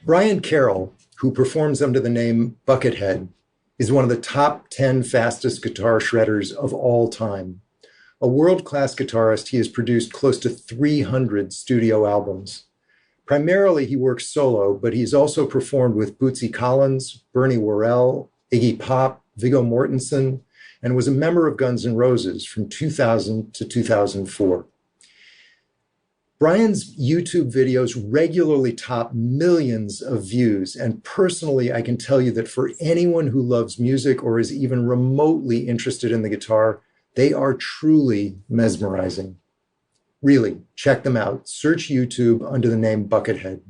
Brian Carroll, who performs under the name Buckethead, is one of the top 10 fastest guitar shredders of all time. A world-class guitarist, he has produced close to 300 studio albums. Primarily, he works solo, but he's also performed with Bootsy Collins, Bernie Worrell, Iggy Pop, Viggo Mortensen, and was a member of Guns N' Roses from 2000 to 2004. Brian's YouTube videos regularly top millions of views, and personally, I can tell you that for anyone who loves music or is even remotely interested in the guitar, they are truly mesmerizing. Really, check them out. Search YouTube under the name Buckethead.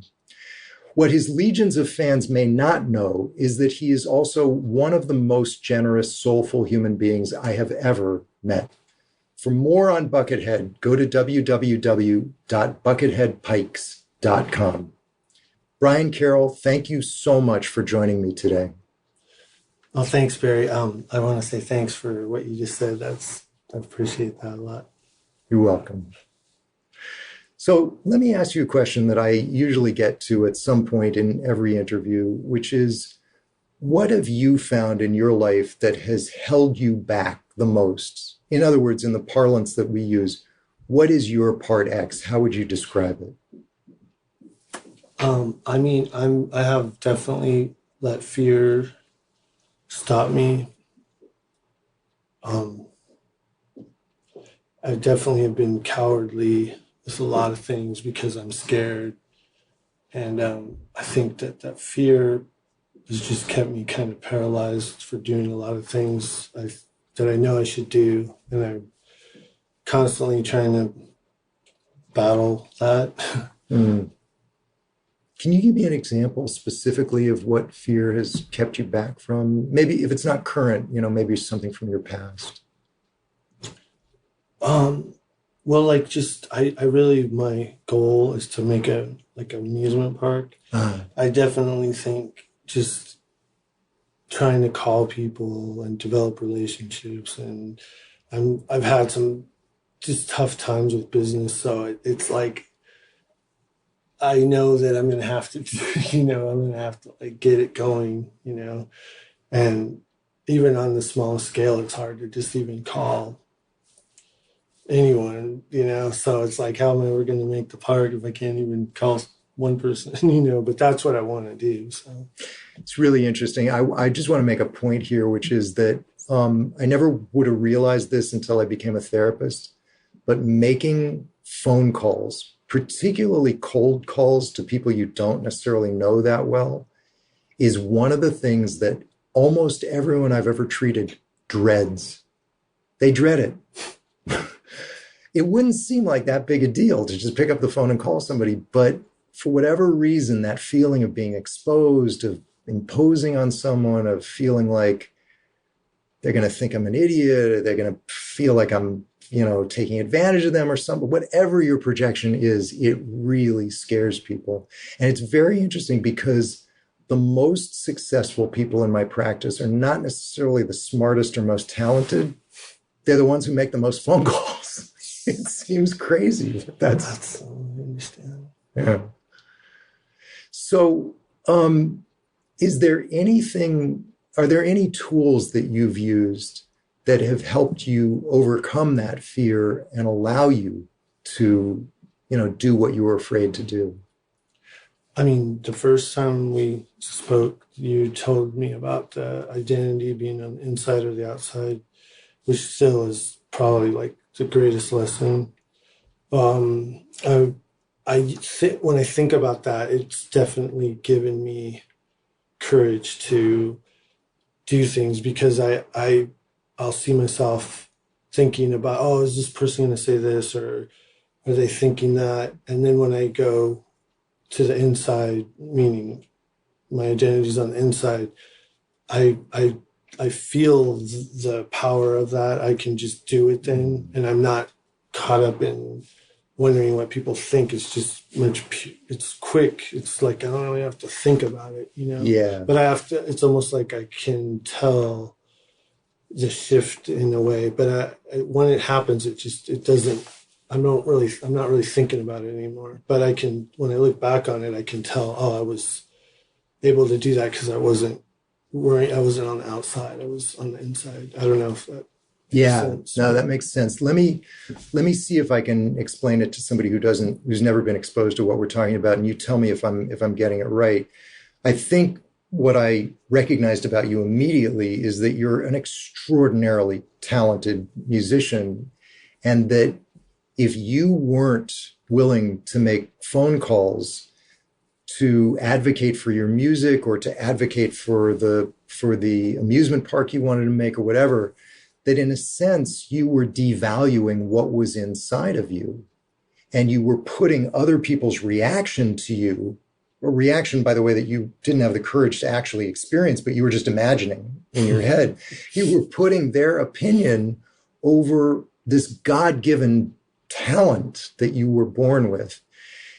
What his legions of fans may not know is that he is also one of the most generous, soulful human beings I have ever met. For more on Buckethead, go to www.bucketheadpikes.com. Brian Carroll, thank you so much for joining me today. Well, thanks, Barry. I want to say thanks for what you just said. I appreciate that a lot. You're welcome. So let me ask you a question that I usually get to at some point in every interview, which is, what have you found in your life that has held you back the most? In other words, in the parlance that we use, what is your part X? How would you describe it? I have definitely let fear stop me. I definitely have been cowardly with a lot of things because I'm scared. And I think that fear has just kept me kind of paralyzed for doing a lot of things that I know I should do. And I'm constantly trying to battle that. Mm. Can you give me an example specifically of what fear has kept you back from? Maybe if it's not current, maybe something from your past. Well, I really, my goal is to make an amusement park. I definitely think just trying to call people and develop relationships, and I've had some just tough times with business, so it's like I know that I'm gonna have to, get it going, and even on the small scale, it's hard to just even call anyone, so it's like, how am I ever going to make the park if I can't even call one person, but that's what I want to do. So it's really interesting. I just want to make a point here, which is that I never would have realized this until I became a therapist, but making phone calls, particularly cold calls to people you don't necessarily know that well, is one of the things that almost everyone I've ever treated dreads. They dread it. It wouldn't seem like that big a deal to just pick up the phone and call somebody, but for whatever reason, that feeling of being exposed, of imposing on someone, of feeling like they're going to think I'm an idiot, or they're going to feel like I'm, taking advantage of them or something, whatever your projection is, it really scares people. And it's very interesting because the most successful people in my practice are not necessarily the smartest or most talented. They're the ones who make the most phone calls. It seems crazy, but that's I understand. Yeah. So, are there any tools that you've used that have helped you overcome that fear and allow you to, do what you were afraid to do? I mean, the first time we spoke, you told me about the identity being on the inside or the outside, which still is probably like the greatest lesson. When I think about that, it's definitely given me courage to do things, because I'll see myself thinking about, oh, is this person going to say this, or are they thinking that? And then when I go to the inside, meaning my identity's on the inside, I feel the power of that. I can just do it then, and I'm not caught up in wondering what people think. It's just it's quick. It's like I don't really have to think about it, Yeah. But I have to. It's almost like I can tell the shift in a way. But when it happens, it doesn't. I'm not really thinking about it anymore. But when I look back on it, I can tell. Oh, I was able to do that because I wasn't worrying. I wasn't on the outside. I was on the inside. I don't know if that makes sense. No, that makes sense. Let me see if I can explain it to somebody who's never been exposed to what we're talking about, and you tell me if I'm getting it right. I think what I recognized about you immediately is that you're an extraordinarily talented musician, and that if you weren't willing to make phone calls to advocate for your music or to advocate for the amusement park you wanted to make or whatever, that in a sense you were devaluing what was inside of you, and you were putting other people's reaction to you, a reaction, by the way, that you didn't have the courage to actually experience, but you were just imagining in your head. You were putting their opinion over this God-given talent that you were born with.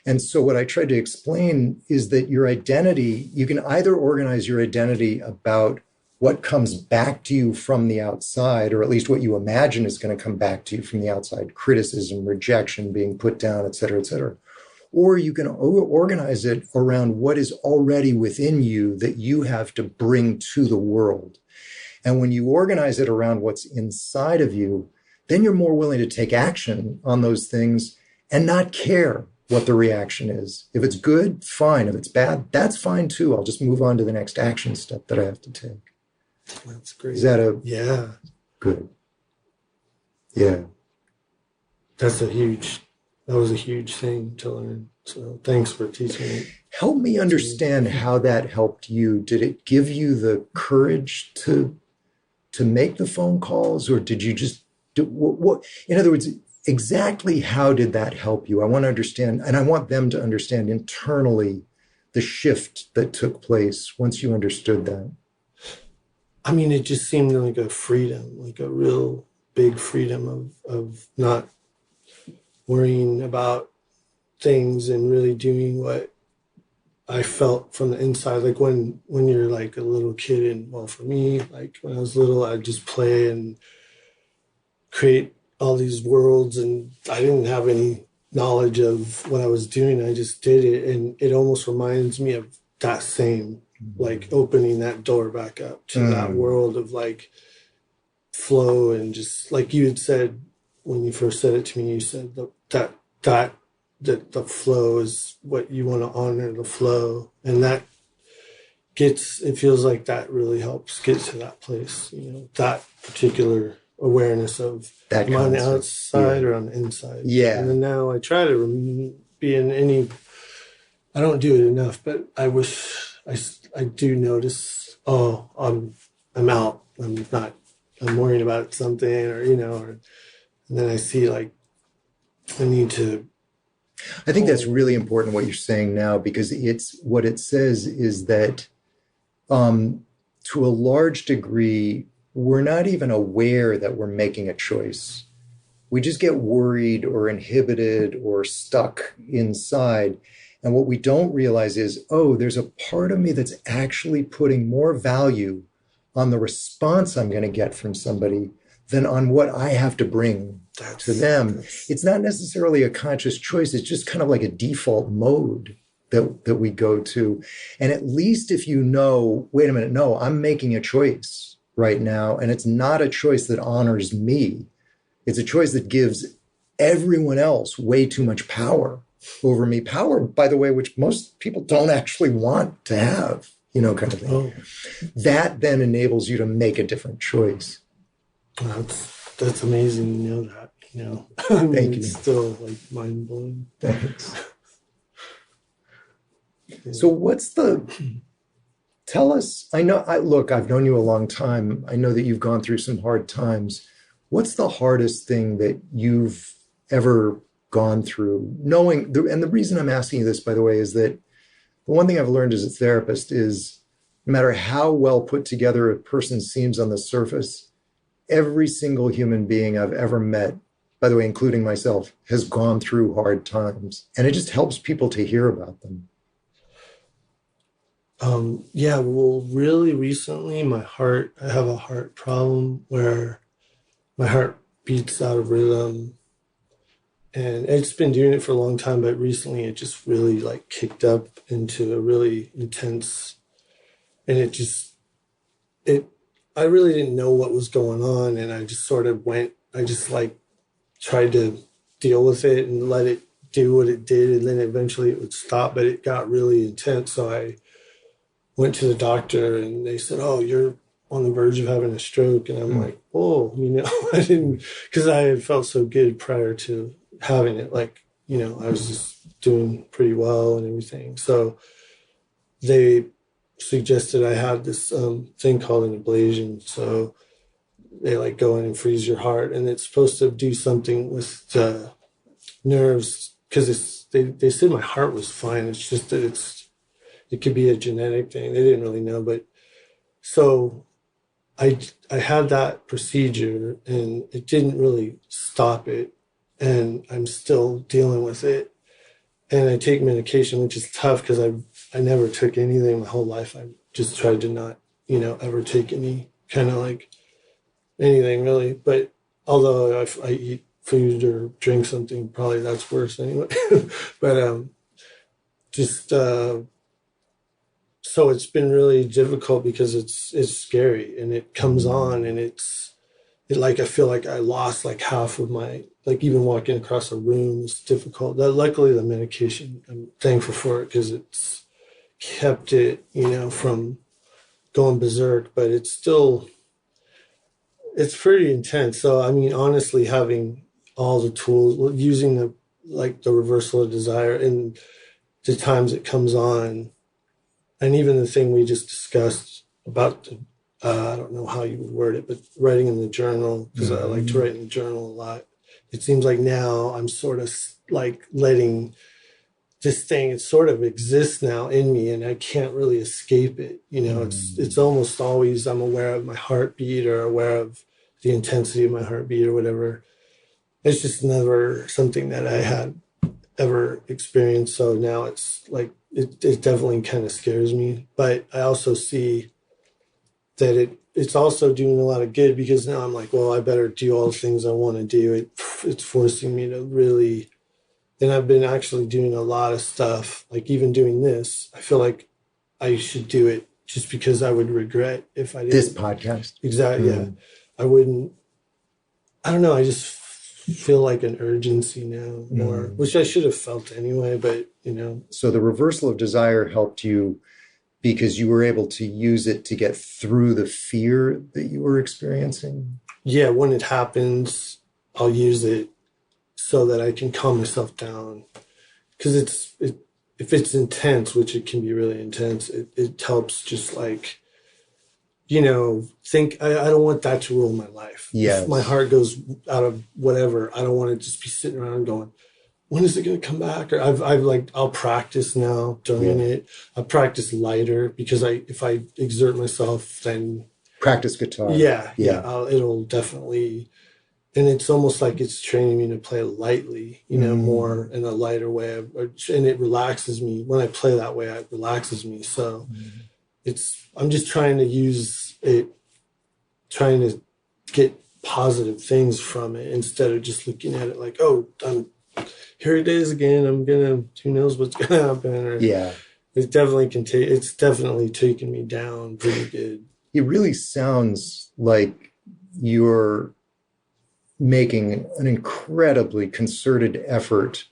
And so what I tried to explain is that your identity, you can either organize your identity about what comes back to you from the outside, or at least what you imagine is going to come back to you from the outside: criticism, rejection, being put down, et cetera, et cetera. Or you can organize it around what is already within you that you have to bring to the world. And when you organize it around what's inside of you, then you're more willing to take action on those things and not care what the reaction is. If it's good, fine. If it's bad, that's fine too. I'll just move on to the next action step that I have to take. That's great. Is that yeah. Good. Yeah. That was a huge thing to learn. So thanks for teaching me. Help me understand how that helped you. Did it give you the courage to make the phone calls, or did you just do what? In other words, exactly how did that help you? I want to understand, and I want them to understand internally the shift that took place once you understood that. I mean, it just seemed like a freedom, like a real big freedom of not worrying about things and really doing what I felt from the inside. Like when you're like a little kid, and well, for me, like when I was little, I'd just play and create all these worlds, and I didn't have any knowledge of what I was doing. I just did it, and it almost reminds me of that same, like opening that door back up to that world of like flow. And just like you had said when you first said it to me, you said that the flow is what you want to honor, the flow. And that it feels like that really helps get to that place, that particular awareness of that am I on the outside or on the inside. Yeah. And then now I try to be in any, I don't do it enough, but I wish I do notice, I'm out. I'm worrying about something, or, and then I see like, I need to. I think that's really important what you're saying now, because what it says is that to a large degree, we're not even aware that we're making a choice. We just get worried or inhibited or stuck inside. And what we don't realize is, there's a part of me that's actually putting more value on the response I'm going to get from somebody than on what I have to bring to them. It's not necessarily a conscious choice. It's just kind of like a default mode that we go to. And at least if you know, wait a minute, no, I'm making a choice right now. And it's not a choice that honors me. It's a choice that gives everyone else way too much power over me. Power, by the way, which most people don't actually want to have, kind of thing. That then enables you to make a different choice. That's amazing. That, Thank you. It's still like mind blowing. Thanks. So tell us, I've known you a long time. I know that you've gone through some hard times. What's the hardest thing that you've ever gone through? And the reason I'm asking you this, by the way, is that the one thing I've learned as a therapist is no matter how well put together a person seems on the surface, every single human being I've ever met, by the way, including myself, has gone through hard times. And it just helps people to hear about them. Well, really recently, I have a heart problem where my heart beats out of rhythm. And it's been doing it for a long time, but recently it just really like kicked up into a really intense And I really didn't know what was going on. And I just sort of I just like tried to deal with it and let it do what it did. And then eventually it would stop, but it got really intense. So I went to the doctor and they said, "Oh, you're on the verge of having a stroke." And I'm like, "Oh, I didn't," because I had felt so good prior to having it. Like, I was just doing pretty well and everything. So they suggested I had this thing called an ablation. So they like go in and freeze your heart, and it's supposed to do something with the nerves, because they said my heart was fine. It's just that it could be a genetic thing. They didn't really know, but so I had that procedure, and it didn't really stop it, and I'm still dealing with it. And I take medication, which is tough because I never took anything my whole life. I just tried to not, ever take any kind of like anything really. But although if I eat food or drink something, probably that's worse anyway. But just so it's been really difficult because it's scary, and it comes on, and I feel like I lost like half of my, like even walking across a room is difficult. Luckily the medication, I'm thankful for it because it's kept it, from going berserk, but it's pretty intense. So, I mean, honestly, having all the tools, using the reversal of desire and the times it comes on, and even the thing we just discussed about I don't know how you would word it, but writing in the journal, because I like to write in the journal a lot. It seems like now I'm sort of like letting this thing, it sort of exists now in me, and I can't really escape it. It's almost always I'm aware of my heartbeat or aware of the intensity of my heartbeat or whatever. It's just never something that I had ever experienced. So now it's like, it definitely kind of scares me, but I also see that it's also doing a lot of good, because now I'm like, well, I better do all the things I want to do. It's forcing me to really, and I've been actually doing a lot of stuff, like even doing this. I feel like I should do it just because I would regret if I didn't. This podcast. Exactly. Yeah. I wouldn't, I don't know. I just feel like an urgency now more, which I should have felt anyway, but So the reversal of desire helped you because you were able to use it to get through the fear that you were experiencing? Yeah, when it happens, I'll use it so that I can calm myself down. Because if it's intense, which it can be really intense, it helps just like, think, I don't want that to rule my life. Yes. If my heart goes out of whatever, I don't want to just be sitting around going, when is it going to come back? Or I'll practice now during it. I practice lighter, because if I exert myself, then practice guitar. Yeah. It'll definitely, and it's almost like it's training me to play lightly, more in a lighter way. And it relaxes me. When I play that way, it relaxes me. So I'm just trying to use it, trying to get positive things from it, instead of just looking at it like, oh, here it is again. who knows what's gonna happen? Or, it definitely it's definitely taken me down pretty good. It really sounds like you're making an incredibly concerted effort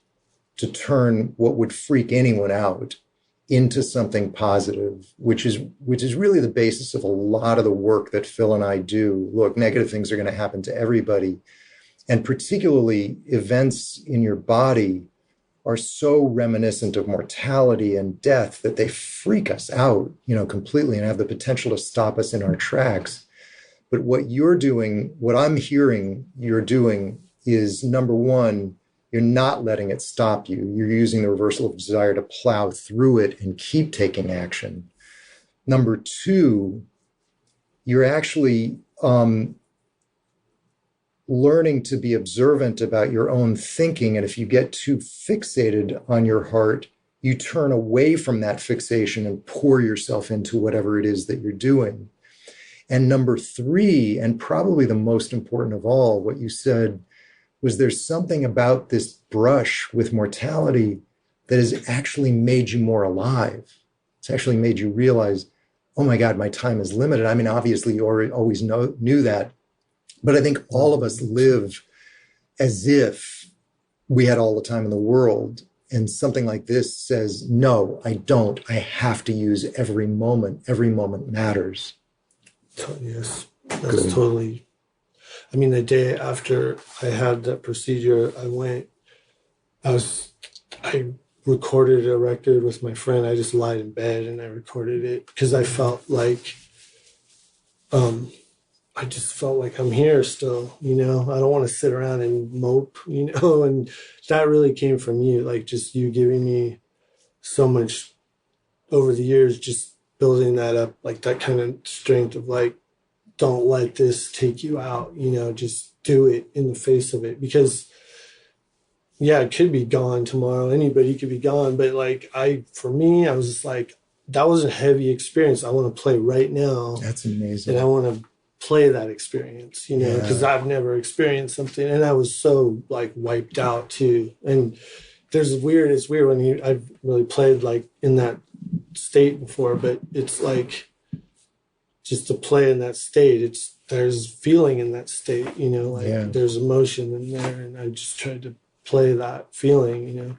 to turn what would freak anyone out into something positive, which is really the basis of a lot of the work that Phil and I do. Look, negative things are going to happen to everybody. And particularly events in your body are so reminiscent of mortality and death that they freak us out, completely, and have the potential to stop us in our tracks. But what you're doing, what I'm hearing you're doing, is number one, you're not letting it stop you. You're using the reversal of desire to plow through it and keep taking action. Number two, you're actually learning to be observant about your own thinking. And if you get too fixated on your heart, you turn away from that fixation and pour yourself into whatever it is that you're doing. And number three, and probably the most important of all, what you said was there's something about this brush with mortality that has actually made you more alive. It's actually made you realize, oh my God, my time is limited. I mean, obviously you always knew that, but I think all of us live as if we had all the time in the world. And something like this says, no, I don't. I have to use every moment. Every moment matters. Yes, that's Good. totally. I mean, the day after I had that procedure, I recorded a record with my friend. I just lied in bed and I recorded it because I felt like, I just felt like I'm here still, you know. I don't want to sit around and mope, you know, and that really came from you, like just you giving me so much over the years, just building that up, like that kind of strength of like, don't let this take you out, you know, just do it in the face of it. Because yeah, it could be gone tomorrow. Anybody could be gone. But like for me, I was just like, that was a heavy experience. I want to play right now. That's amazing. And I want to play that experience, you know, because I've never experienced something. And I was so like wiped out too. And it's weird when I've really played like in that state before, but it's like just to play in that state, there's feeling in that state, you know, like there's emotion in there. And I just tried to play that feeling, you know.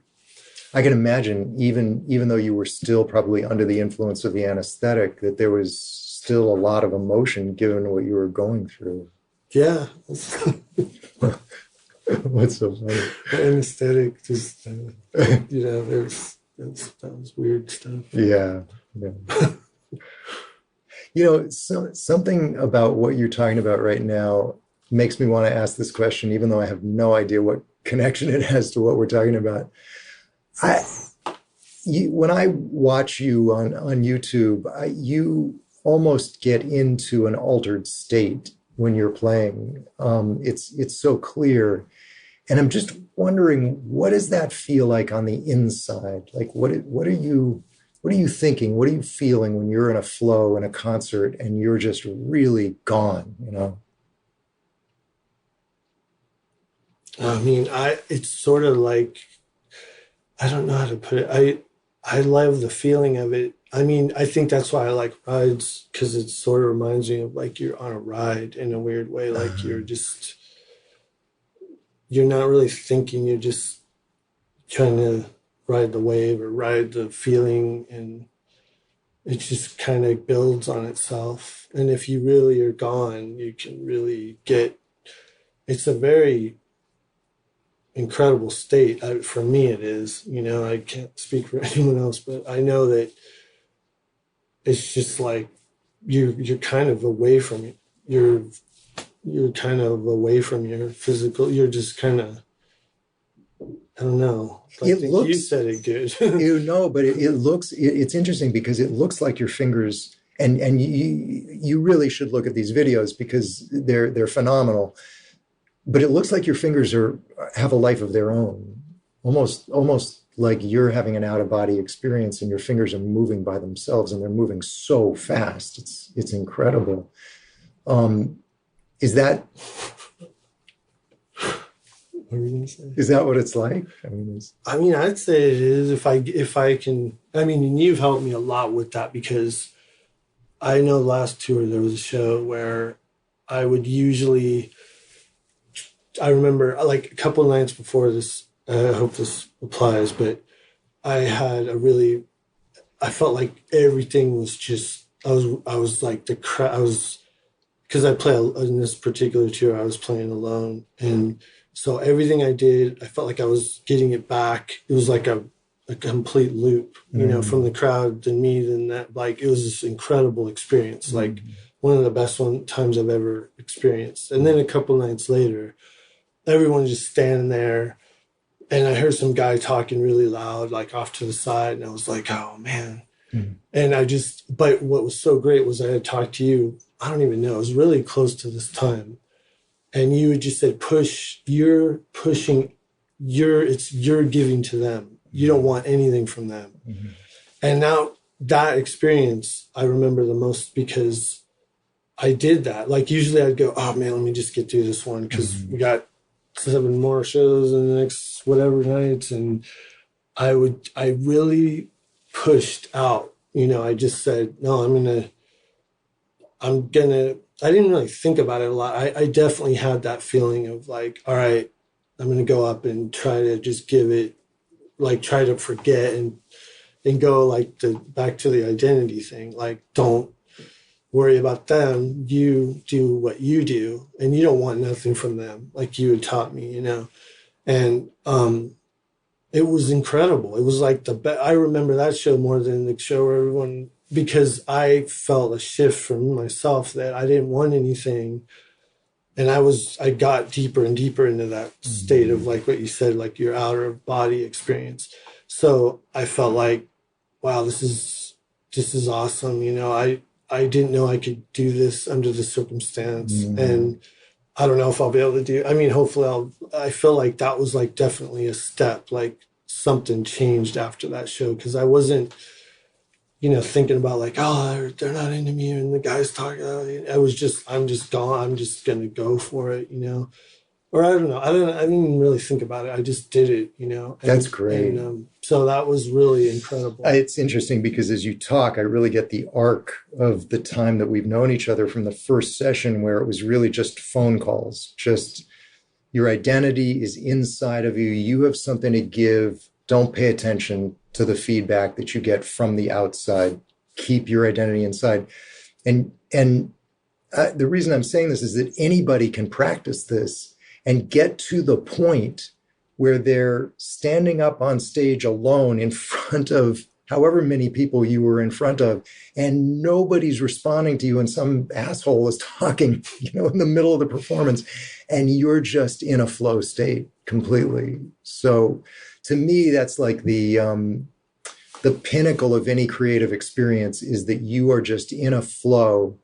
I can imagine, even though you were still probably under the influence of the anesthetic, that there was still a lot of emotion given what you were going through. Yeah. What's so funny? The anesthetic, just, you know, that was weird stuff. Yeah. You know, something about what you're talking about right now makes me want to ask this question, even though I have no idea what connection it has to what we're talking about. When I watch you on YouTube, you almost get into an altered state when you're playing. It's so clear. And I'm just wondering, what does that feel like on the inside? Like, what are you thinking? What are you feeling when you're in a flow in a concert and you're just really gone, you know? I mean, it's sort of like, I don't know how to put it. I love the feeling of it. I mean, I think that's why I like rides, because it sort of reminds me of like you're on a ride in a weird way. Like you're not really thinking, you're just trying to ride the wave or ride the feeling, and it just kind of builds on itself. And if you really are gone, you can really it's a very incredible state. For me, it is, you know, I can't speak for anyone else, but I know that it's just like you're kind of away from it. You're kind of away from your physical. You're just kind of, I don't know. I think you said it good. You know, but it's interesting because it looks like your fingers, and you really should look at these videos because they're phenomenal. But it looks like your fingers have a life of their own, almost like you're having an out-of-body experience, and your fingers are moving by themselves, and they're moving so fast. It's incredible. Is that? What were you going to say? Is that what it's like? I mean, I'd say it is if I can. I mean, and you've helped me a lot with that, because I know last tour there was a show where I would usually. I remember like a couple of nights before this. I hope this applies, but I felt like everything was just. I was like because I play in this particular tour. I was playing alone, and so everything I did, I felt like I was getting it back. It was like a complete loop, you know, from the crowd to me. Then that, like, it was this incredible experience, like one of the best times I've ever experienced. And then a couple nights later, everyone's just standing there, and I heard some guy talking really loud, like off to the side, and I was like, oh man. And but what was so great was I had talked to you, I don't even know, it was really close to this time. And you had just said, you're giving to them. You don't want anything from them. Mm-hmm. And now that experience, I remember the most because I did that. Like usually I'd go, oh man, let me just get through this one because we got 7 more shows in the next whatever nights. And I really pushed out, you know, I just said, no, I'm going to I didn't really think about it a lot. I definitely had that feeling of like, all right, I'm going to go up and try to just give it, like try to forget and go like back to the identity thing. Like, don't worry about them. You do what you do and you don't want nothing from them. Like you had taught me, and, it was incredible. It was like I remember that show more than the show where everyone, because I felt a shift from myself that I didn't want anything. And I got deeper and deeper into that state of like what you said, like your outer body experience. So I felt like, wow, this is awesome. I didn't know I could do this under the circumstance. And I don't know if I'll be able to do. I mean, hopefully I feel like that was like definitely a step, like something changed after that show. Cause I wasn't, thinking about like, oh, they're not into me. And the guy's talking, I'm just gone. I'm just going to go for it, or I don't know. I didn't really think about it. I just did it, That's great. So that was really incredible. It's interesting because as you talk, I really get the arc of the time that we've known each other from the first session where it was really just phone calls. Just your identity is inside of you. You have something to give. Don't pay attention to the feedback that you get from the outside. Keep your identity inside. And the reason I'm saying this is that anybody can practice this and get to the point where they're standing up on stage alone in front of however many people you were in front of, and nobody's responding to you, and some asshole is talking, in the middle of the performance, and you're just in a flow state completely. So to me, that's like the pinnacle of any creative experience, is that you are just in a flow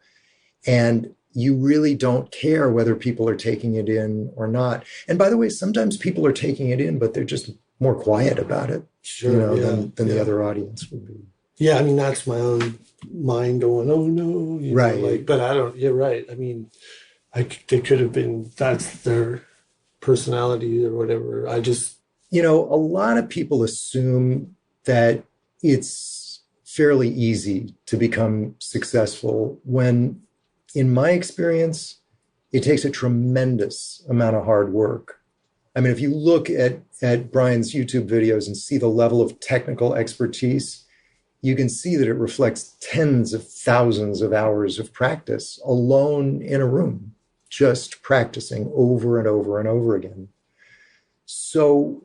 and you really don't care whether people are taking it in or not. And by the way, sometimes people are taking it in, but they're just more quiet about it, Sure, than the other audience would be. Yeah, I mean, that's my own mind going, oh no, right. But I don't, you're right. I mean, they could have been, that's their personality or whatever. I just, a lot of people assume that it's fairly easy to become successful when, in my experience, it takes a tremendous amount of hard work. I mean, if you look at Brian's YouTube videos and see the level of technical expertise, you can see that it reflects tens of thousands of hours of practice alone in a room, just practicing over and over and over again. So,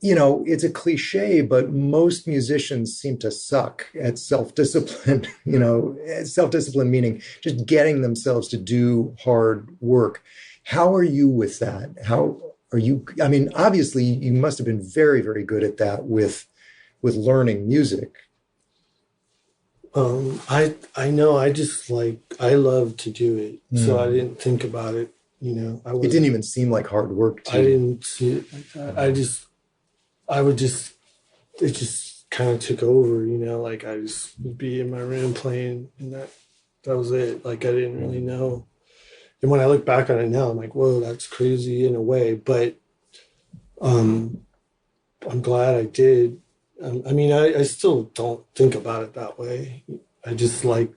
it's a cliche, but most musicians seem to suck at self-discipline, self-discipline meaning just getting themselves to do hard work. How are you with that? How are you? I mean, obviously you must have been very, very good at that with learning music. I know, I just I love to do it. So I didn't think about it, it didn't even seem like hard work to I didn't see it like that. It just kind of took over, like I just would be in my room playing and that was it. Like I didn't really know. And when I look back on it now, I'm like, whoa, that's crazy in a way. But I'm glad I did. I mean, I still don't think about it that way. I just it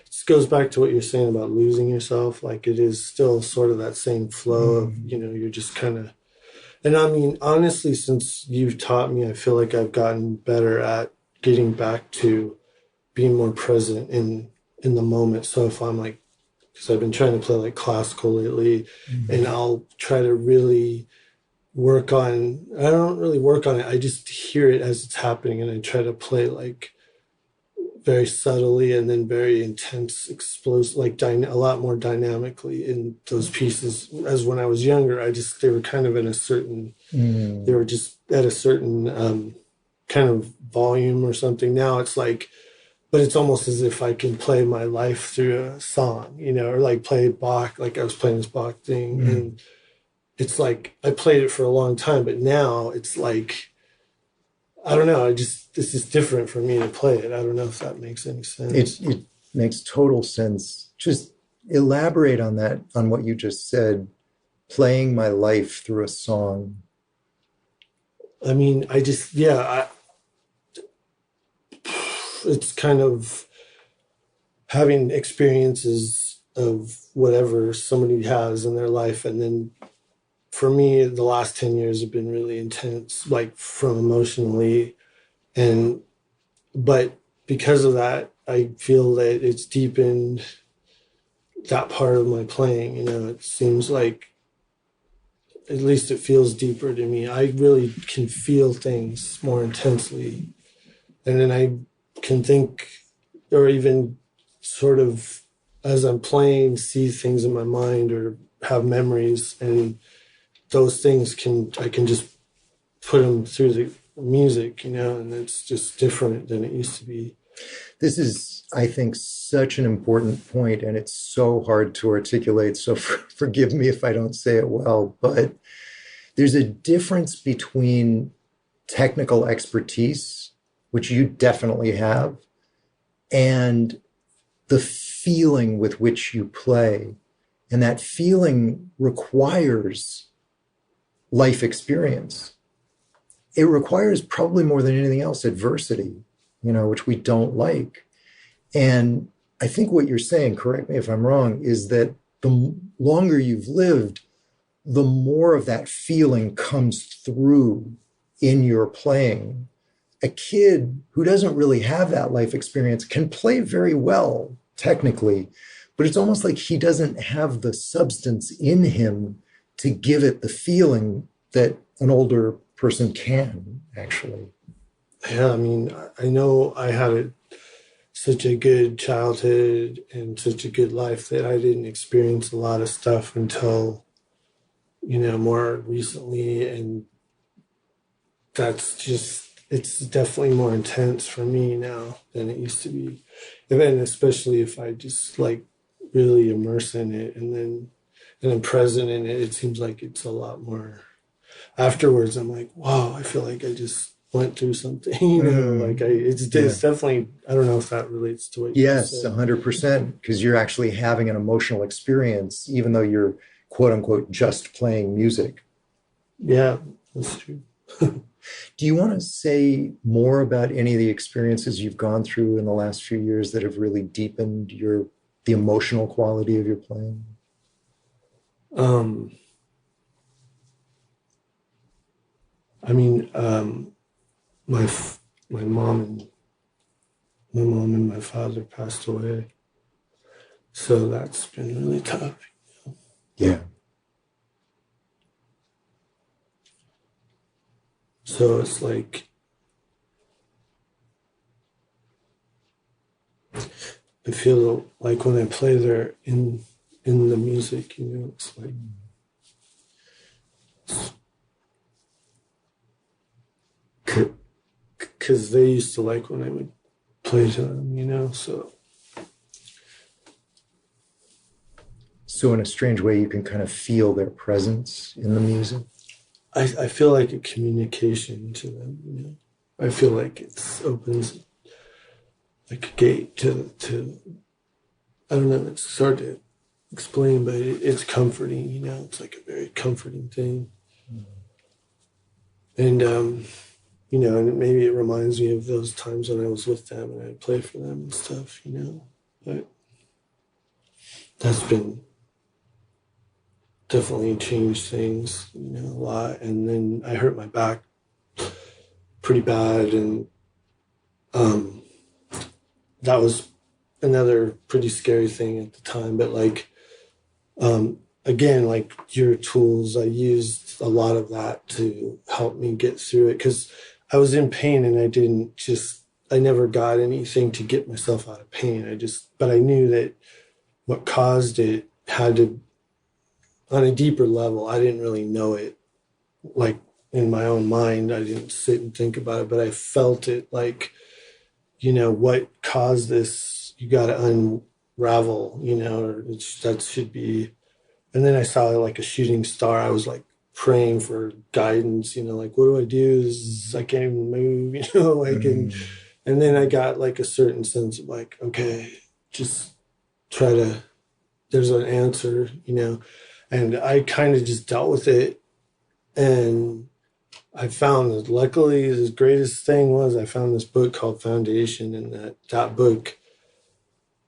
just goes back to what you're saying about losing yourself. Like it is still sort of that same flow of, you're just kind of, and I mean, honestly, since you've taught me, I feel like I've gotten better at getting back to being more present in the moment. So if I'm because I've been trying to play classical lately, and I'll try to really I don't really work on it. I just hear it as it's happening, and I try to play very subtly and then very intense, explosive, a lot more dynamically in those pieces. As when I was younger, they were kind of in a certain, they were just at a certain kind of volume or something. Now it's but it's almost as if I can play my life through a song, or play Bach, like I was playing this Bach thing. And it's I played it for a long time, but now it's I don't know. This is different for me to play it. I don't know if that makes any sense. It makes total sense. Just elaborate on that, on what you just said, playing my life through a song. I mean, it's kind of having experiences of whatever somebody has in their life. And then for me, the last 10 years have been really intense, like from emotionally. But because of that, I feel that it's deepened that part of my playing. It seems like, at least it feels deeper to me. I really can feel things more intensely. And then I can think, or even sort of as I'm playing, see things in my mind or have memories. And those things I can just put them through the music, and it's just different than it used to be. This is, I think, such an important point, and it's so hard to articulate. So forgive me if I don't say it well, but there's a difference between technical expertise, which you definitely have, and the feeling with which you play. And that feeling requires life experience. It requires, probably more than anything else, adversity, which we don't like. And I think what you're saying, correct me if I'm wrong, is that the longer you've lived, the more of that feeling comes through in your playing. A kid who doesn't really have that life experience can play very well, technically, but it's almost like he doesn't have the substance in him to give it the feeling that an older person can, actually. Yeah, I mean, I know I had such a good childhood and such a good life that I didn't experience a lot of stuff until, more recently. And it's definitely more intense for me now than it used to be. And especially if I just like really immerse in it and I'm present in it, it seems like it's a lot more. Afterwards, I'm like, wow, I feel like I just went through something, it's definitely, I don't know if that relates to what you said. Yes, 100%, because you're actually having an emotional experience, even though you're quote unquote just playing music. Yeah, that's true. Do you want to say more about any of the experiences you've gone through in the last few years that have really deepened the emotional quality of your playing? I mean, my mom and my father passed away, so that's been really tough. Yeah. So it's like I feel like when I play there in the music, it's like because they used to like when I would play to them, so. So in a strange way, you can kind of feel their presence in the music. I feel like a communication to them, I feel like it opens like a gate to I don't know, it's hard to explain, but it's comforting, it's like a very comforting thing. And and maybe it reminds me of those times when I was with them and I'd play for them and stuff, but that's been definitely changed things, a lot. And then I hurt my back pretty bad, and that was another pretty scary thing at the time. But again, like your tools, I used a lot of that to help me get through it, because I was in pain and I never got anything to get myself out of pain. But I knew that what caused it had to, on a deeper level, I didn't really know it, like in my own mind. I didn't sit and think about it, but I felt it, like, what caused this, you got to unravel, or that should be. And then I saw like a shooting star. I was like praying for guidance, like, what do I do? I can't even move, and then I got like a certain sense of like, okay, just try to, there's an answer, and I kind of just dealt with it. And I found that, luckily, the greatest thing was I found this book called Foundation, and that book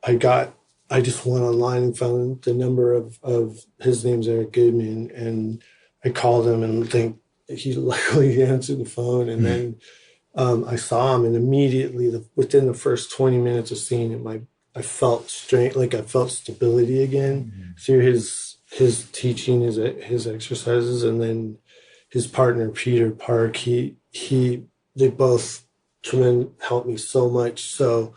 I just went online and found the number of his name's Eric Goodman, and I called him and think he luckily answered the phone, and then I saw him, and immediately within the first 20 minutes of seeing him, I felt strength, like I felt stability again through his teaching, his exercises, and then his partner Peter Park, they both helped me so much so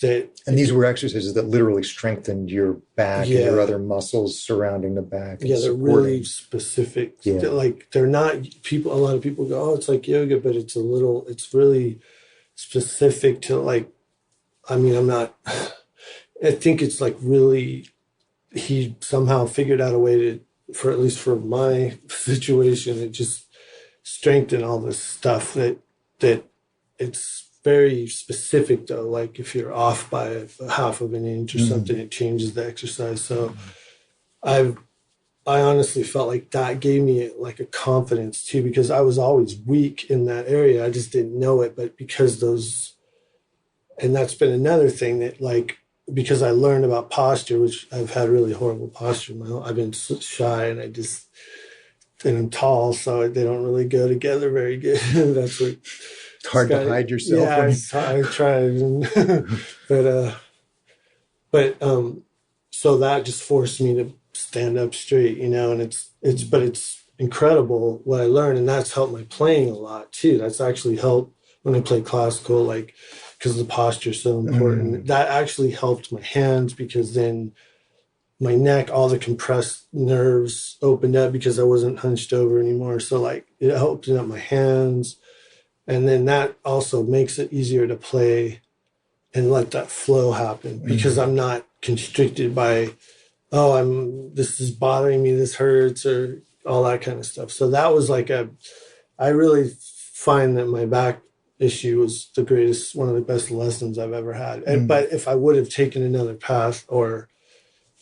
that. And these were exercises that literally strengthened your back and your other muscles surrounding the back. Yeah, they're really specific. Yeah. They're not people. A lot of people go, "Oh, it's like yoga," but it's really specific to I'm not. I think it's like really. He somehow figured out a way at least for my situation, it just strengthened all this stuff that it's very specific though. Like if you're off by a half of an inch or something, it changes the exercise. So I honestly felt like that gave me like a confidence too, because I was always weak in that area. I just didn't know it, but because and that's been another thing that because I learned about posture, which I've had really horrible posture. I've been shy and I'm tall, so they don't really go together very good. That's what it's hard to hide yourself. Yeah, I tried, but so that just forced me to stand up straight, and it's incredible what I learned, and that's helped my playing a lot too. That's actually helped when I play classical, because the posture is so important. That actually helped my hands, because then my neck, all the compressed nerves opened up because I wasn't hunched over anymore. So it opened up my hands. And then that also makes it easier to play and let that flow happen, because I'm not constricted by, this is bothering me, this hurts, or all that kind of stuff. So that was I really find that my back issue was one of the best lessons I've ever had. But if I would have taken another path, or,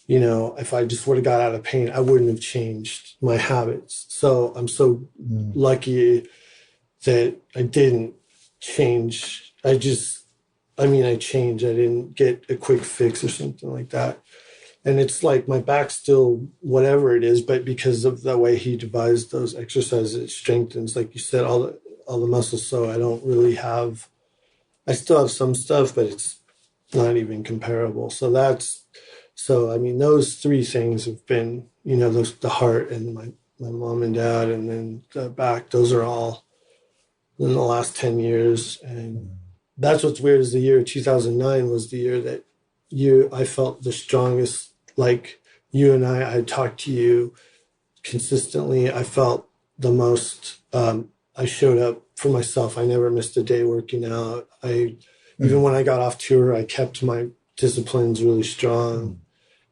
if I just would have got out of pain, I wouldn't have changed my habits. So I'm so lucky that I didn't change. I changed. I didn't get a quick fix or something like that. And it's like my back's still whatever it is, but because of the way he devised those exercises, it strengthens, like you said, all the muscles. So I still have some stuff, but it's not even comparable. So those three things have been, the heart and my mom and dad, and then the back, those are all in the last 10 years. And that's what's weird, is the year 2009 was the year that I felt the strongest, like you and I had talked to you consistently. I felt the most, I showed up for myself. I never missed a day working out. Even when I got off tour, I kept my disciplines really strong.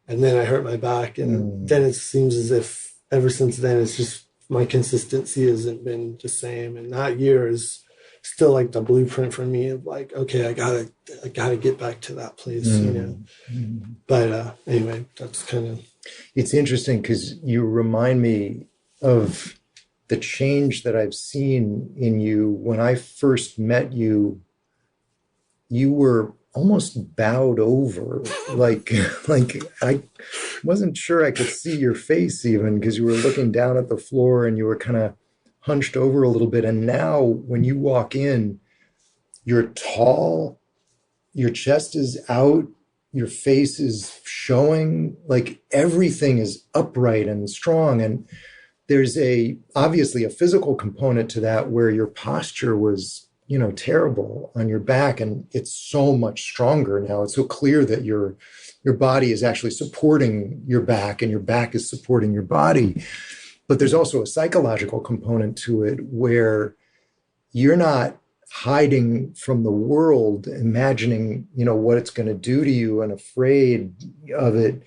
And then I hurt my back. And then it seems as if ever since then, it's just my consistency hasn't been the same. And that year is still like the blueprint for me of okay, I gotta get back to that place, But anyway, that's kind of. It's interesting because you remind me of the change that I've seen in you. When I first met you, you were almost bowed over, like I wasn't sure I could see your face even, because you were looking down at the floor and you were kind of hunched over a little bit. And now when you walk in, you're tall, your chest is out, your face is showing, like everything is upright and strong. And there's obviously a physical component to that, where your posture was, terrible on your back, and it's so much stronger now. It's so clear that your body is actually supporting your back, and your back is supporting your body. But there's also a psychological component to it, where you're not hiding from the world, imagining, what it's going to do to you and afraid of it.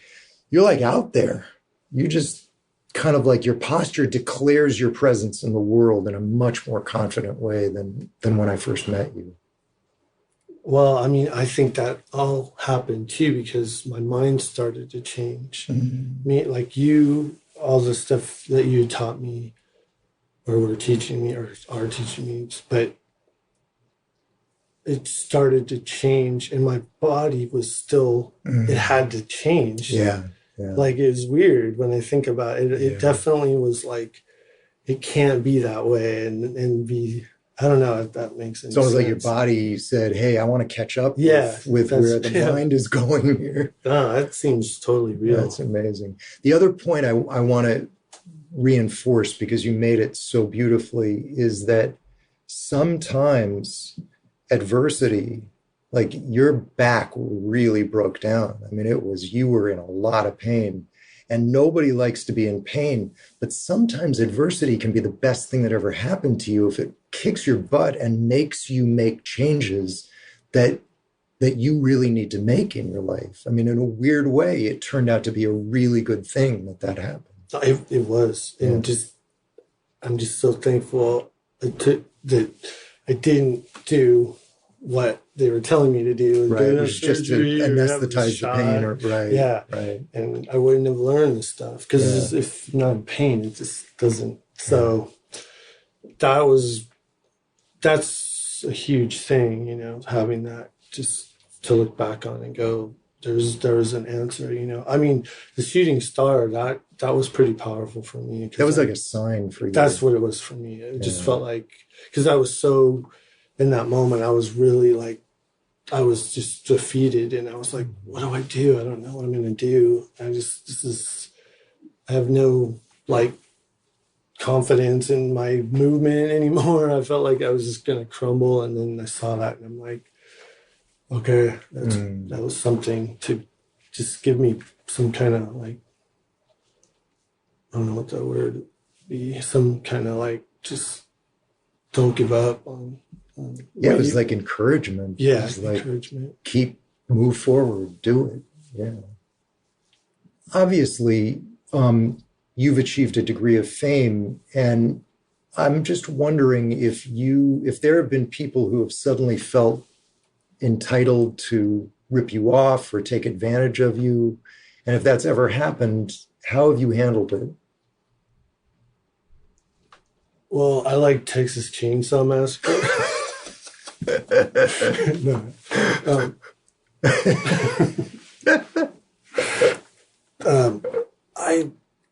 You're out there. You just kind of your posture declares your presence in the world in a much more confident way than when I first met you. Well, I think that all happened too, because my mind started to change. Me, like you, all the stuff that you taught me, or were teaching me, or are teaching me, but it started to change, and my body was still, it had to change. Yeah. Yeah. Like, it was weird when I think about it. It definitely was like, it can't be that way and be, I don't know if that makes any sense. It's almost like your body said, hey, I want to catch up with where the mind is going here. Oh, that seems totally real. That's amazing. The other point I want to reinforce, because you made it so beautifully, is that sometimes adversity, like your back really broke down. I mean, you were in a lot of pain, and nobody likes to be in pain, but sometimes adversity can be the best thing that ever happened to you if it kicks your butt and makes you make changes that you really need to make in your life. I mean, in a weird way, it turned out to be a really good thing that happened. It was. And I'm just so thankful that I didn't do what they were telling me to do. Right. It was just to anesthetize the pain. Right. Yeah. Right. And I wouldn't have learned this stuff because if you're not in pain, it just doesn't. So that's a huge thing, you know, having that, just to look back on and go, there was an answer, you know. I mean, the shooting star, that was pretty powerful for me. That was like a sign for you. That's what it was for me. It just felt like, because I was so, in that moment, I was really like, I was just defeated, and I was like, what do I do? I don't know what I'm going to do. I have no like confidence in my movement anymore. I felt like I was just going to crumble. And then I saw that, and I'm like, okay, that was something to just give me some kind of like, I don't know what that word would be, some kind of like, just don't give up on it was like encouragement. Yeah, like, encouragement. Move forward, do it. Yeah. Obviously, you've achieved a degree of fame, and I'm just wondering if there have been people who have suddenly felt entitled to rip you off or take advantage of you, and if that's ever happened, how have you handled it? Well, I like Texas Chainsaw Massacre.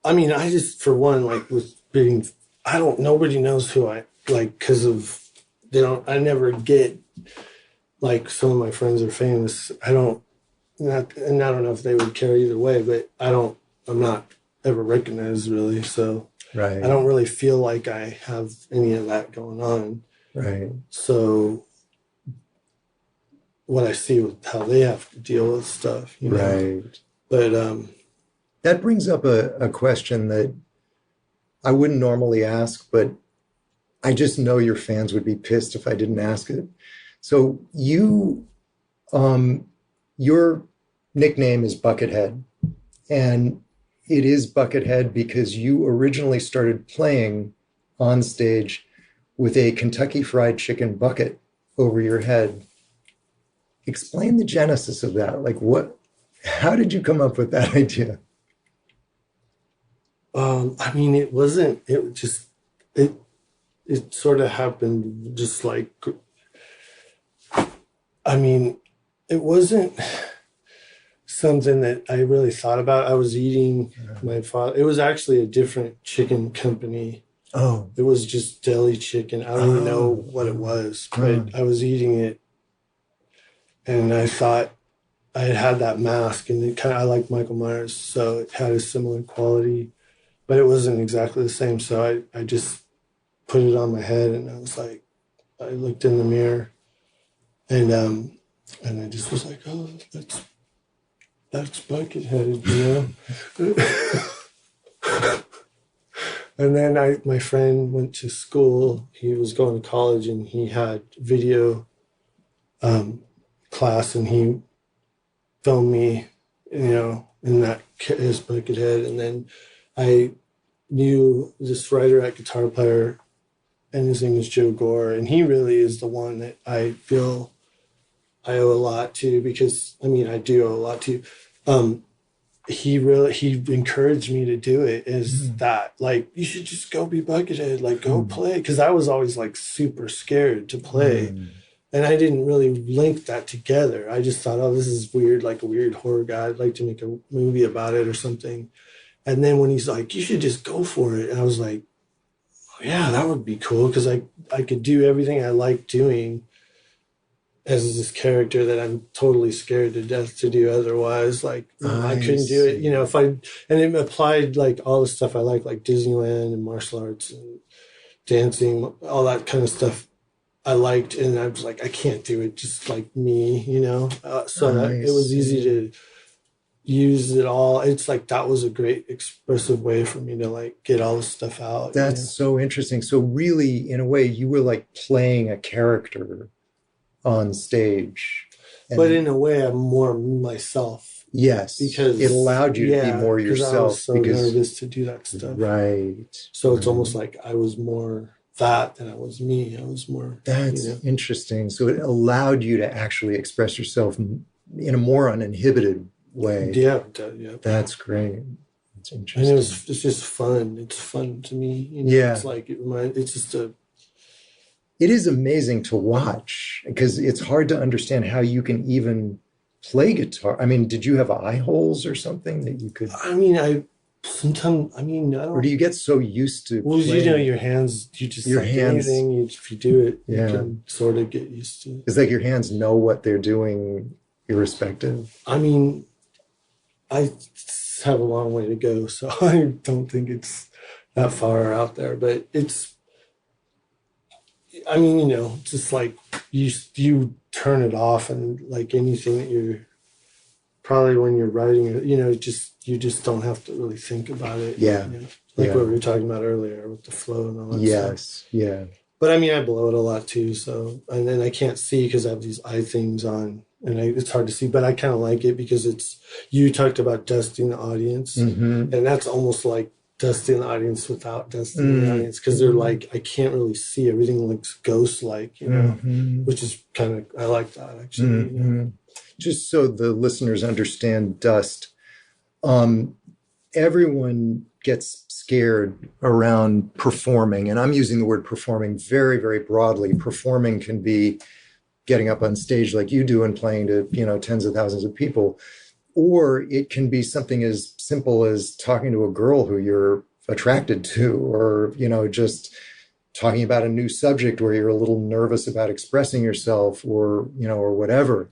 I mean, I just, for one, like, was being, nobody knows who I, like, because of, I never get, like, some of my friends are famous. And I don't know if they would care either way, but I'm not ever recognized, really, so right. I don't really feel like I have any of that going on. Right. So what I see with how they have to deal with stuff, you know. Right. But that brings up a question that I wouldn't normally ask, but I just know your fans would be pissed if I didn't ask it. So your nickname is Buckethead, and it is Buckethead because you originally started playing on stage with a Kentucky Fried Chicken bucket over your head. Explain the genesis of that. Like, how did you come up with that idea? I mean, it sort of happened just like, I mean, it wasn't something that I really thought about. I was eating my father. It was actually a different chicken company. Oh. It was just deli chicken. I don't even know what it was, but I was eating it, and I thought I had that mask, and I like Michael Myers, so it had a similar quality, but it wasn't exactly the same. So I just put it on my head, and I was like, I looked in the mirror, and I just was like, oh, that's Buckethead, you know. And then my friend went to school. He was going to college, and he had video class, and he filmed me, you know, in that his Buckethead. And then I knew this writer at Guitar Player, and his name is Joe Gore, and he really is the one that I feel I owe a lot to, because I mean, I do owe a lot to. He encouraged me to do it, is that, like, you should just go be Buckethead, like, go play. Because I was always, like, super scared to play. And I didn't really link that together. I just thought, oh, this is weird, like a weird horror guy. I'd like to make a movie about it or something. And then when he's like, you should just go for it. And I was like, oh, yeah, that would be cool. Because I could do everything I like doing as this character that I'm totally scared to death to do otherwise. Like I couldn't do it, if and it applied like all the stuff I like Disneyland and martial arts and dancing, all that kind of stuff I liked. And I was like, I can't do it just like me, it was easy to use it all. It's like, that was a great expressive way for me to like get all this stuff out. That's so interesting. So really, in a way, you were like playing a character on stage. But in a way, I'm more myself. Yes, because it allowed you to be more yourself. I was so nervous to do that stuff. Right. So it's almost like I was more that than I was me. I was more. That's interesting. So it allowed you to actually express yourself in a more uninhibited way. Yeah. That's great. That's interesting. And it's just fun. It's fun to me. It's like it's just a. It is amazing to watch because it's hard to understand how you can even play guitar. I mean, did you have eye holes or something that you could? I mean, I don't. Or do you get so used to? Well, playing? Your hands. You just your hands. Anything, if you do it, you can sort of get used to it. It's like your hands know what they're doing, irrespective. I mean, I have a long way to go, so I don't think it's that far out there. But it's. I mean, just like you turn it off, and like anything that you're probably when you're writing, you just don't have to really think about it. Yeah. Like what we were talking about earlier with the flow and all that stuff. Yes. Yeah. But I mean, I blow it a lot too. So, and then I can't see because I have these eye things on, and it's hard to see. But I kind of like it because you talked about dusting the audience, and that's almost like dusting the audience without dusting the audience, because they're like, I can't really see. Everything looks ghost-like, which is kind of, I like that actually. Just so the listeners understand dust, everyone gets scared around performing, and I'm using the word performing very, very broadly. Performing can be getting up on stage like you do and playing to, tens of thousands of people. Or it can be something as simple as talking to a girl who you're attracted to, or, just talking about a new subject where you're a little nervous about expressing yourself, or, or whatever.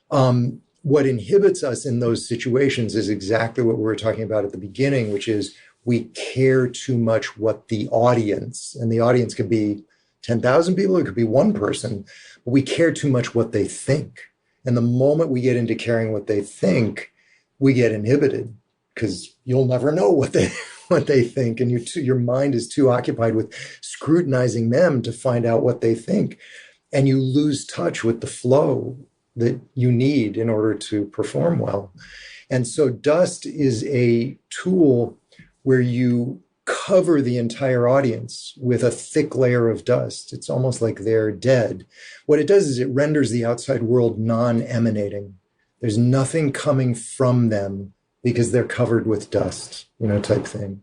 What inhibits us in those situations is exactly what we were talking about at the beginning, which is we care too much what the audience, and the audience could be 10,000 people, it could be one person, but we care too much what they think. And the moment we get into caring what they think, we get inhibited, because you'll never know what they think, and your mind is too occupied with scrutinizing them to find out what they think, and you lose touch with the flow that you need in order to perform well. And so dust is a tool where you cover the entire audience with a thick layer of dust. It's almost like they're dead. What it does is it renders the outside world non-emanating. There's nothing coming from them because they're covered with dust, type thing.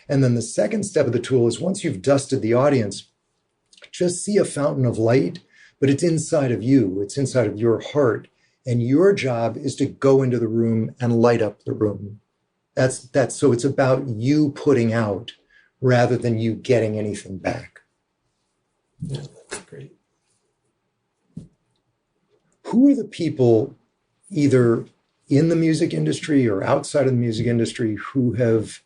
And then the second step of the tool is, once you've dusted the audience, just see a fountain of light, but it's inside of you. It's inside of your heart. And your job is to go into the room and light up the room. So it's about you putting out rather than you getting anything back. Yeah, that's great. Who are the people, either in the music industry or outside of the music industry, who have,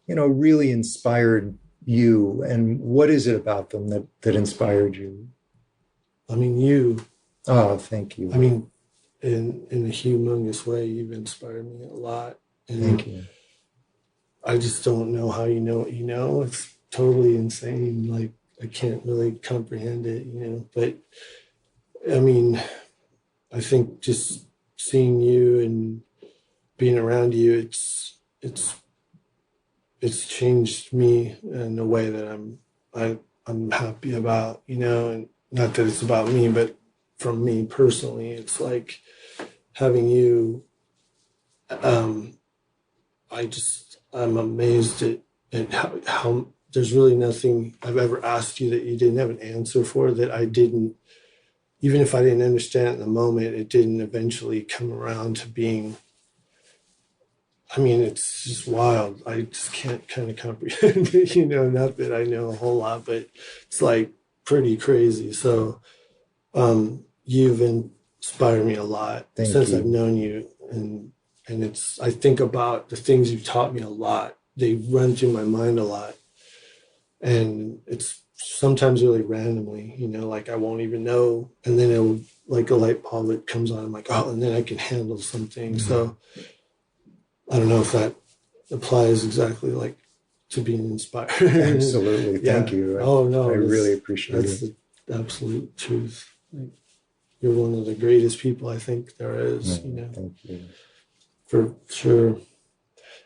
really inspired you? And what is it about them that inspired you? I mean, you. Oh, thank you. I mean, in a humongous way, you've inspired me a lot. And thank you. I just don't know how you know what you know. It's totally insane. Like, I can't really comprehend it, But, I mean, I think just seeing you and being around you, it's changed me in a way that I'm happy about, and not that it's about me, but from me personally, it's like having you. I'm amazed at how there's really nothing I've ever asked you that you didn't have an answer for, that I didn't even if I didn't understand it in the moment, it didn't eventually come around to being, I mean, it's just wild. I just can't kind of comprehend it, not that I know a whole lot, but it's like pretty crazy. So you've inspired me a lot since I've known you. And I think about the things you've taught me a lot. They run through my mind a lot. And it's sometimes really randomly, like I won't even know. And then it'll, like a light bulb that comes on, I'm like, oh, and then I can handle something. Mm-hmm. So I don't know if that applies exactly like to being inspired. Absolutely. Thank you. Oh, no. I really appreciate it. That's the absolute truth. Like, you're one of the greatest people I think there is, Thank you. For sure.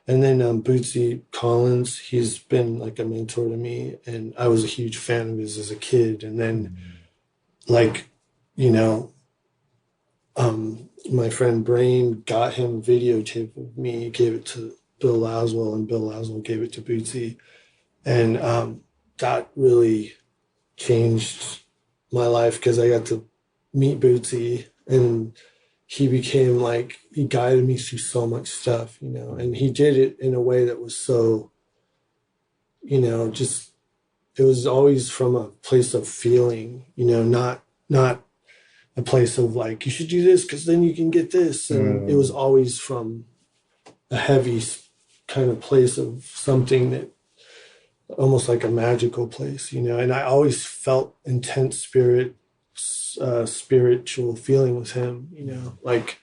And then Bootsy Collins, he's been like a mentor to me. And I was a huge fan of his as a kid. And then my friend Brain got him a videotape of me, gave it to Bill Laswell, and Bill Laswell gave it to Bootsy. And that really changed my life because I got to meet Bootsy, and he became like, he guided me through so much stuff, and he did it in a way that was so, just, it was always from a place of feeling, not a place of like, you should do this because then you can get this. And it was always from a heavy kind of place of something that almost like a magical place, and I always felt intense spiritual feeling with him, like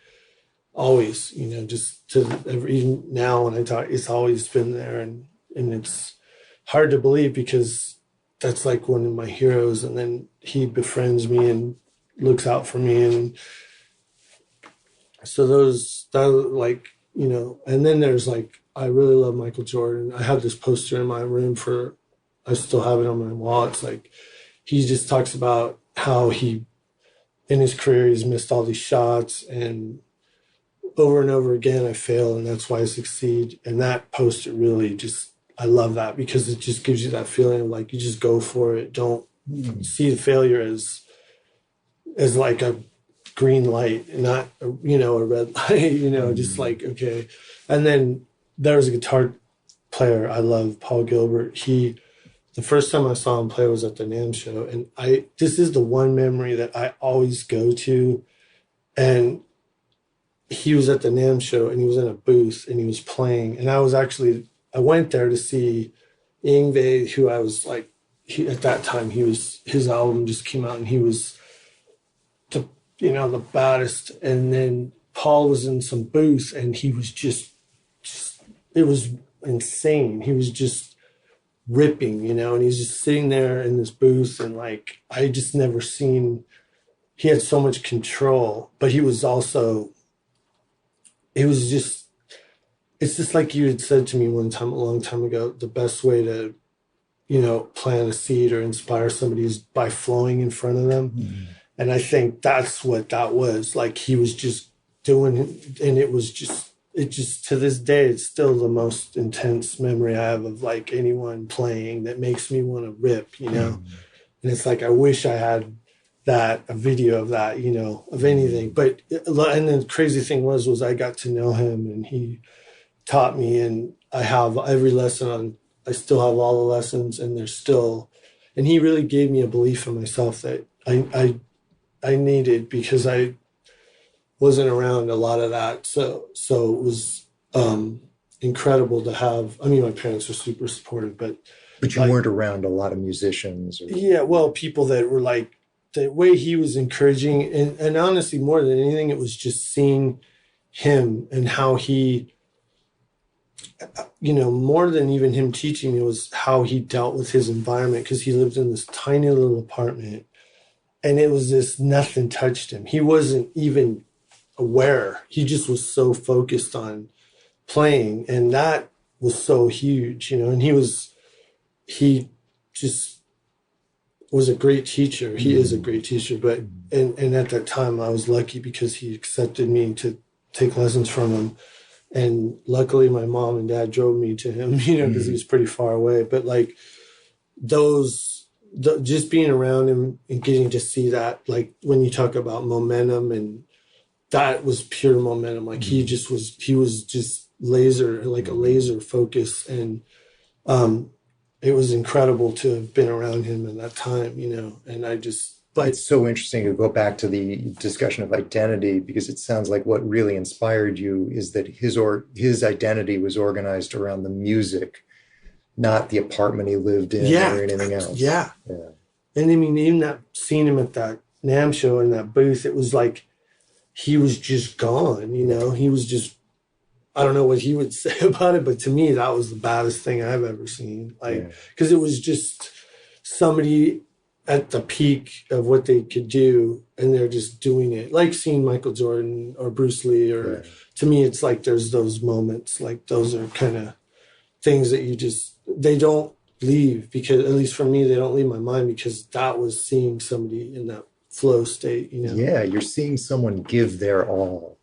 always, just even now when I talk, it's always been there. And it's hard to believe because that's like one of my heroes. And then he befriends me and looks out for me. And so that like, and then there's like, I really love Michael Jordan. I have this poster in my room I still have it on my wall. It's like, he just talks about how he, in his career, he's missed all these shots, and over again, I fail, and that's why I succeed. And that poster really just, I love that because it just gives you that feeling of like, you just go for it. Don't see the failure as like a green light, not a red light, just like, okay. And then there's a guitar player I love, Paul Gilbert. The first time I saw him play was at the NAMM show. And this is the one memory that I always go to. And he was at the NAMM show and he was in a booth and he was playing. And I went there to see Yngwie, who I was like, at that time, his album just came out and he was the baddest. And then Paul was in some booth and he was just it was insane. He was just ripping, and he's just sitting there in this booth, and like, I just never seen, he had so much control, but it's just like you had said to me one time, a long time ago, the best way to, plant a seed or inspire somebody is by flowing in front of them. Mm-hmm. And I think that's what that was. Like, he was just doing it, and it just to this day, it's still the most intense memory I have of like anyone playing that makes me want to rip, And it's like, I wish I had a video of that, of anything. But, and the crazy thing was I got to know him and he taught me, and I have every lesson I still have all the lessons, and and he really gave me a belief in myself that I needed, because I wasn't around a lot of that. So it was incredible to have. I mean, my parents were super supportive, but you weren't around a lot of musicians. Yeah, well, people that were like, the way he was encouraging, and honestly, more than anything, it was just seeing him and how he, more than even him teaching, it was how he dealt with his environment, because he lived in this tiny little apartment, and it was just, nothing touched him. He wasn't even aware. He just was so focused on playing, and that was so huge, and he just was a great teacher. He is a great teacher, but and at that time I was lucky because he accepted me to take lessons from him, and luckily my mom and dad drove me to him, because he was pretty far away. But like, those just being around him and getting to see that, like when you talk about momentum, and that was pure momentum. Like he was just laser, like a laser focus. And it was incredible to have been around him in that time, and but it's so interesting to go back to the discussion of identity, because it sounds like what really inspired you is that his identity was organized around the music, not the apartment he lived in or anything else. Yeah. And I mean, even that seeing him at that NAMM show in that booth, it was like he was just gone, he was just, I don't know what he would say about it, but to me, that was the baddest thing I've ever seen. Like, because it was just somebody at the peak of what they could do, and they're just doing it. Like seeing Michael Jordan or Bruce Lee, or to me, it's like there's those moments, like those are kind of things that they don't leave, because at least for me, they don't leave my mind, because that was seeing somebody in that flow state, Yeah, you're seeing someone give their all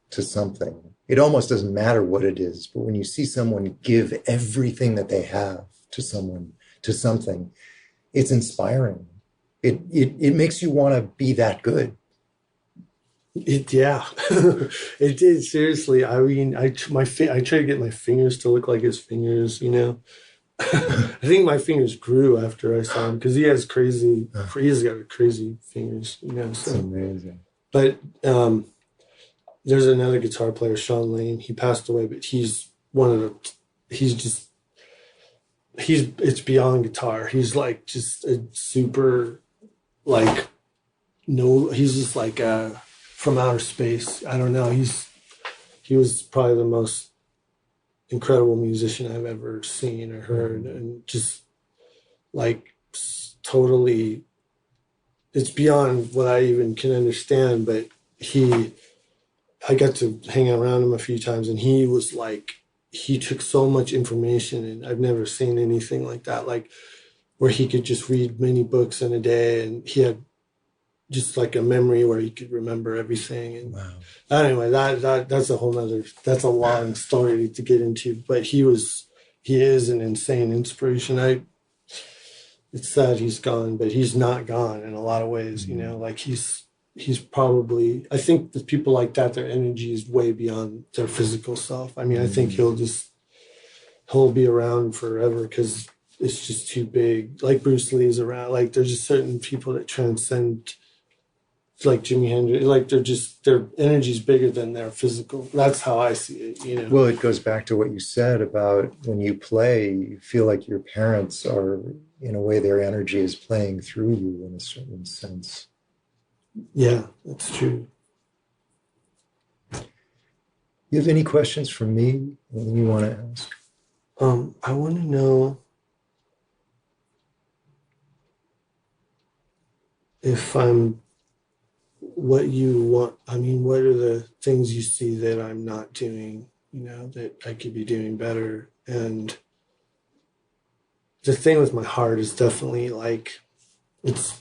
to something. It almost doesn't matter what it is, but when you see someone give everything that they have to something, it's inspiring. It makes you want to be that good. It did, seriously. I mean, I try to get my fingers to look like his fingers, I think my fingers grew after I saw him, because he's got crazy fingers, So. It's amazing. But there's another guitar player, Sean Lane. He passed away, but it's beyond guitar. He's like just a super, like, he's just like from outer space. I don't know. He was probably the most incredible musician I've ever seen or heard, and just like totally, it's beyond what I even can understand. But I got to hang around him a few times, and he was like, he took so much information, and I've never seen anything like that, like where he could just read many books in a day, and he had just like a memory where he could remember everything. And anyway, that's that's a long story to get into, but he is an insane inspiration. It's sad he's gone, but he's not gone in a lot of ways, like he's probably, I think the people like that, their energy is way beyond their physical self. I mean, I think he'll be around forever, because it's just too big. Like Bruce Lee's around. Like there's just certain people that transcend, like Jimi Hendrix. Like their energy's bigger than their physical. That's how I see it. Well, it goes back to what you said about when you play, you feel like your parents are, in a way, their energy is playing through you in a certain sense. Yeah, that's true. You have any questions for me? Anything you want to ask? I want to know if what you want. I mean, what are the things you see that I'm not doing, that I could be doing better? And the thing with my heart is definitely like, it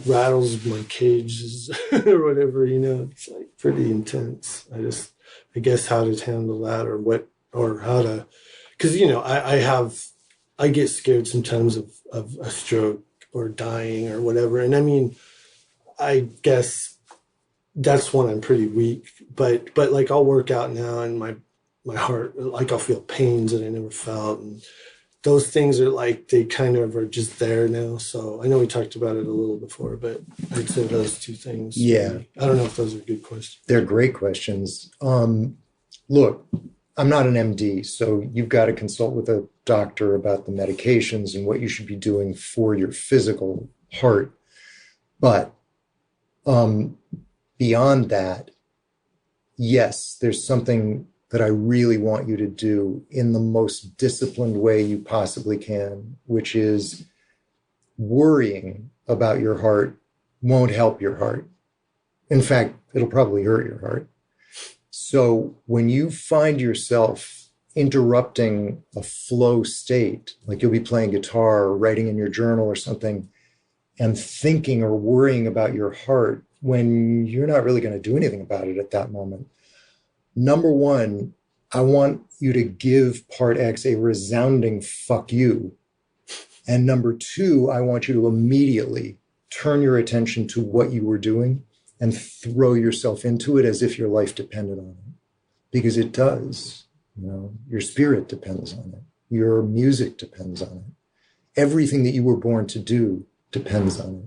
rattles my cages or whatever, it's like pretty intense. I guess how to handle that, or how to, because, I get scared sometimes of a stroke or dying or whatever. And I mean, I guess that's when I'm pretty weak, but like I'll work out now, and my heart, like I'll feel pains that I never felt. And those things are like, they kind of are just there now. So I know we talked about it a little before, but I'd say those two things. Yeah. I don't know if those are good questions. They're great questions. Look, I'm not an MD, so you've got to consult with a doctor about the medications and what you should be doing for your physical heart. But beyond that, yes, there's something that I really want you to do in the most disciplined way you possibly can, which is worrying about your heart won't help your heart. In fact, it'll probably hurt your heart. So when you find yourself interrupting a flow state, like you'll be playing guitar or writing in your journal or something, and thinking or worrying about your heart when you're not really going to do anything about it at that moment, number one, I want you to give part X a resounding fuck you And number two, I want you to immediately turn your attention to what you were doing and throw yourself into it as if your life depended on it. Because it does. You know, your spirit depends on it. Your music depends on it. Everything that you were born to do depends on it.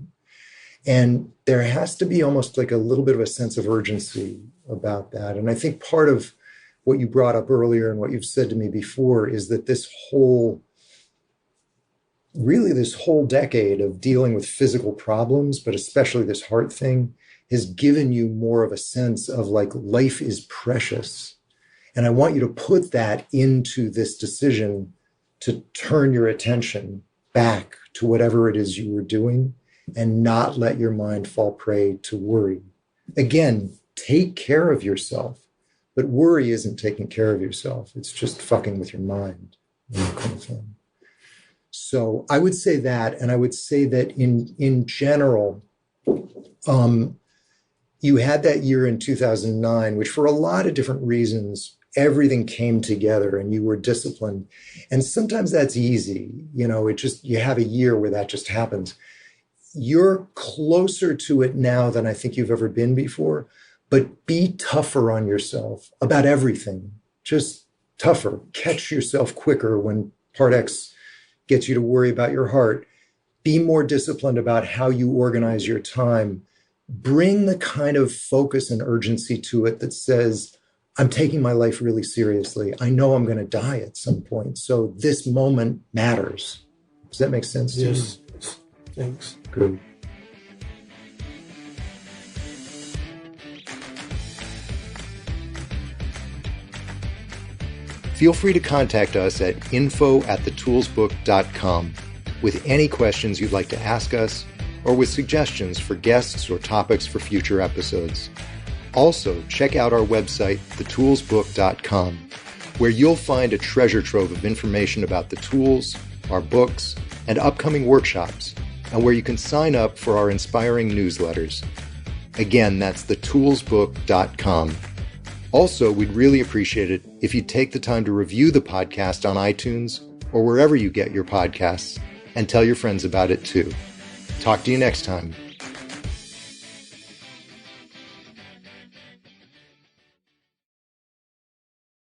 And there has to be almost like a little bit of a sense of urgency about that. And I think part of what you brought up earlier and what you've said to me before is that this whole decade of dealing with physical problems, but especially this heart thing, has given you more of a sense of like life is precious. And I want you to put that into this decision to turn your attention back to whatever it is you were doing and not let your mind fall prey to worry. Again, take care of yourself, but worry isn't taking care of yourself. It's just fucking with your mind, kind of thing. So I would say that, and I would say that in general, you had that year in 2009, which for a lot of different reasons, everything came together and you were disciplined. And sometimes that's easy. You know, you have a year where that just happens. You're closer to it now than I think you've ever been before, but be tougher on yourself about everything. Just tougher. Catch yourself quicker when part X gets you to worry about your heart. Be more disciplined about how you organize your time. Bring the kind of focus and urgency to it that says, I'm taking my life really seriously. I know I'm going to die at some point. So this moment matters. Does that make sense to you? Yes. Thanks. Good. Feel free to contact us at info@thetoolsbook.com with any questions you'd like to ask us or with suggestions for guests or topics for future episodes. Also, check out our website, thetoolsbook.com, where you'll find a treasure trove of information about the tools, our books, and upcoming workshops, and where you can sign up for our inspiring newsletters. Again, that's thetoolsbook.com. Also, we'd really appreciate it if you'd take the time to review the podcast on iTunes or wherever you get your podcasts, and tell your friends about it too. Talk to you next time.